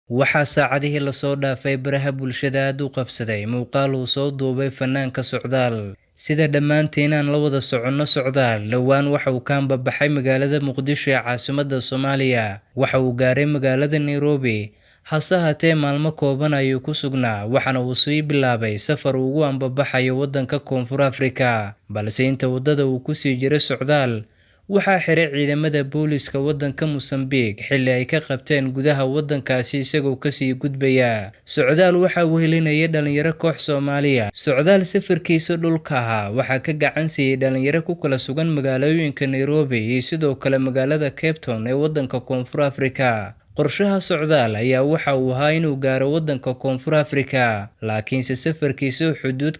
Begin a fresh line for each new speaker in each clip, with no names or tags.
Waxaa saacadihii la soo dhaafay baraha bulshada aad u qabsaday muuqaal uu soo duubay fanaanka Socdaal. Sida dhammaantiin aan la wada soconno Socdaal, dhowaan waxa uu ka ambabaxay magaalada Muqdisho ee caasimadda Soomaaliya. Waxa uu gaaray magaalada Nairobi. Hase haatee maalmo kooban ayuu ku sugnaa, waxaana uu sii bilaabay safar uu ugu ambabaxayo waddanka Koonfur Afrika. Balse inta waddada uu ku sii jiray Socdaal, waxaa xiray ciidamada booliska waddanka Mozambique xilli ay ka qabteen gudaha waddankaasi isagoo ka sii gudbaya. Socdaal waxa uu helinayay dhalinyaro koox Soomaaliya. Socdaal safarkiisa dhulka ahaa waxaa ka gacan siiyay dhalinyaro ku kala sugan magaalooyinka Nairobi iyo sidoo kale magaalada Cape Town ee waddanka Koonfur Afrika. Qorshaha Socdaal ayaa waxa uu ahaa inuu gaaro waddanka Koonfur Afrika, laakiinse safarkiisa xuduud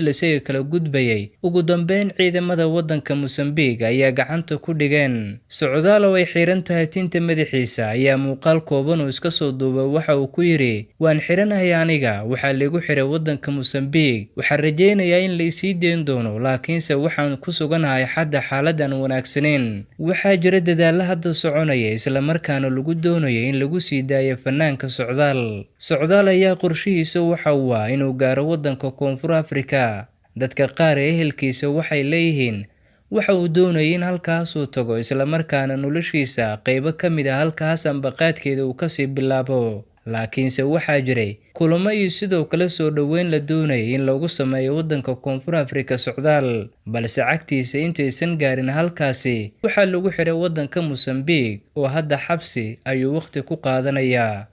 isaga kala gudbayay. Ugu dambeyn ciidamada waddanka Mozambique ayaa gacanta ku dhigeen. Socdaal oo ay xiran tahay tinta madaxiisa ayaa muuqaal kooban oo iska soo duubay waxa uu ku yiri, "Waan xiranahay aniga, waxaa lagu xiray waddanka Mozambique. Waxaan rajaynayaa in la isii deyn doono, laakiinse waxaan ku suganahay xaalad aan wanaagsaneyn." Waxaa jira dadaal hadda soconaya isla markaana lagu doonayo in lagu sii daayo fanaanka Socdaal. Socdaal ayaa qorshihiisa waxa uu ah inuu gaaro waddanka Koonfur Afrika. Dadka qaar ee ehelkiisa waxay leeyihiin waxa uu doonayay in halkaas uu tago isla markaana noloshiisa qaybo ka mid ah halkaas ambaqaadkeeda uu ka sii bilaabo. Laakiinse waxaa jiray kulamo iyo sidoo kale soo dhoweyn la doonayay in lagu sameeyo waddanka Koonfur Afrika Socdaal, balse cagtiisa intaysan gaarin halkaasi waxaa lagu xiray waddanka Mozambique oo hadda xabsi ayuu waqti ku qaadanayaa.